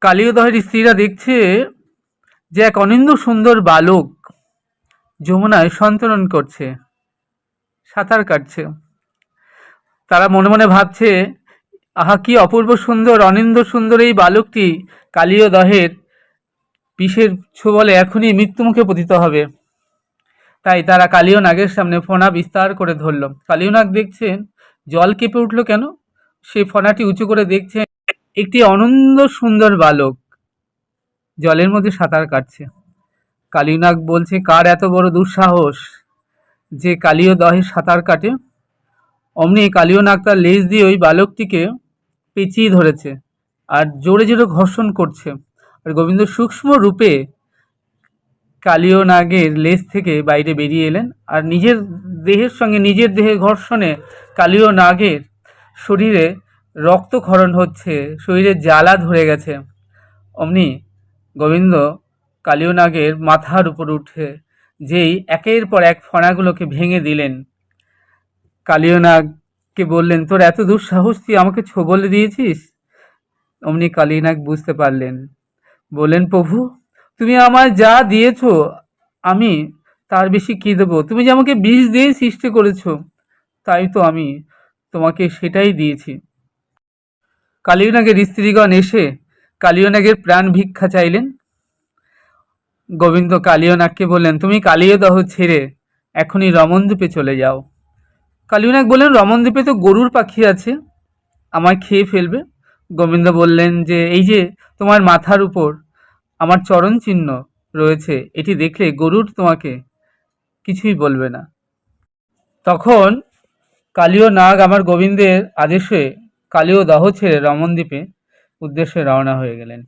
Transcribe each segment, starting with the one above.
কালীয়দহের স্ত্রীরা দেখছে যে এক অনিন্দ্য সুন্দর বালক যমুনায় সন্তরণ করছে, সাঁতার কাটছে। তারা মনে মনে ভাবছে, আহা কি অপূর্ব সুন্দর, অনিন্দ্য সুন্দর এই বালকটি কালীয়দহের বিষের ছোবলে এখনই মৃত্যুমুখে পতিত হবে। তাই তারা কালীয় নাগের সামনে ফণা বিস্তার করে ধরল। কালীয় নাগ দেখছেন জল কেঁপে উঠল কেন। সে ফণাটি উঁচু করে দেখছেন একটি অনন্য সুন্দর বালক জলের মধ্যে সাঁতার কাটছে। কালীয় নাগ বলছে, কার এত বড় দুঃসাহস যে কালীয় দহে সাঁতার কাটে। অমনি কালীয় নাগ তার লেজ দিয়ে ওই বালকটিকে পেঁচিয়ে ধরেছে আর জোরে জোরে ঘর্ষণ করছে। আর গোবিন্দ সূক্ষ্ম রূপে কালীয় নাগের লেজ থেকে বাইরে বেরিয়ে এলেন আর নিজের দেহের সঙ্গে নিজের দেহে ঘর্ষণে কালীয় নাগের শরীরে রক্তক্ষরণ হচ্ছে, শরীরে জ্বালা ধরে গেছে। অমনি গোবিন্দ কালীয় নাগের মাথার উপর উঠে যেই একের পর এক ফণাগুলোকে ভেঙে দিলেন, কালীয় নাগকে বললেন, তোর এত দুঃসাহস, তুই আমাকে ছোবলে দিয়েছিস। অমনি কালীয় নাগ বুঝতে পারলেন, বললেন, প্রভু তুমি আমায় যা দিয়েছ আমি তার বেশি কি দেবো? তুমি যে আমাকে বিষ দিয়ে সৃষ্টি করেছো, তাই তো আমি তোমাকে সেটাই দিয়েছি। কালীয় নাগের স্ত্রীগণ এসে কালীয় নাগের প্রাণ ভিক্ষা চাইলেন। গোবিন্দ কালীয় নাগকে বললেন, তুমি কালীয়দহ ছেড়ে এখনই রমণদ্বীপে চলে যাও। কালীয় নাগ বললেন, রমণদ্বীপে তো গরুর পাখি আছে, আমায় খেয়ে ফেলবে। গোবিন্দ বললেন যে এই যে তোমার মাথার উপর আমার চরণ চিহ্ন রয়েছে, এটি দেখলে গরুর তোমাকে কিছুই বলবে না। তখন কালীয় নাগ আমার গোবিন্দের আদেশে কালীয় দহ ছেড়ে রমণদ্বীপে উদ্দেশ্যে রওনা হয়ে গেলেন।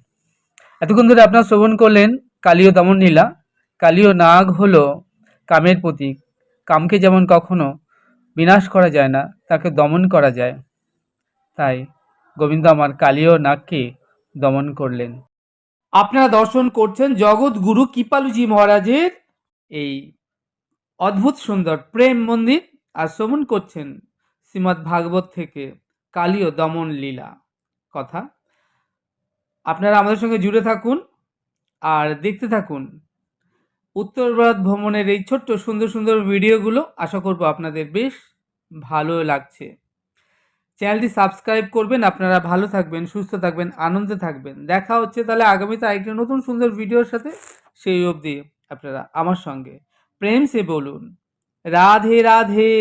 এতক্ষণ ধরে আপনারা শ্রবণ করলেন কালীয় দমন লীলা। কালীয় নাগ হলো কামের প্রতীক। কামকে যেমন কখনো বিনাশ করা যায় না, তাকে দমন করা যায়। তাই গোবিন্দ আমার কালীয় নাগকে দমন করলেন। আপনারা দর্শন করছেন জগৎগুরু কৃপালুজি মহারাজের এই অদ্ভুত সুন্দর প্রেম মন্দির, আর শ্রবণ করছেন শ্রীমদ্ ভাগবত থেকে কালীয় দমন লীলা কথা। আপনারা আমাদের সঙ্গে জুড়ে থাকুন আর দেখতে থাকুন উত্তর ভারত ভ্রমণের এই ছোট্ট সুন্দর সুন্দর ভিডিওগুলো। আশা করব আপনাদের বেশ ভালো লাগছে। চ্যানেলটি সাবস্ক্রাইব করবেন। আপনারা ভালো থাকবেন, সুস্থ থাকবেন, আনন্দে থাকবেন। দেখা হচ্ছে তাহলে আগামীতে আরেকটি নতুন সুন্দর ভিডিওর সাথে। সেই অবধি আপনারা আমার সঙ্গে প্রেম সে বলুন রাধে রাধে।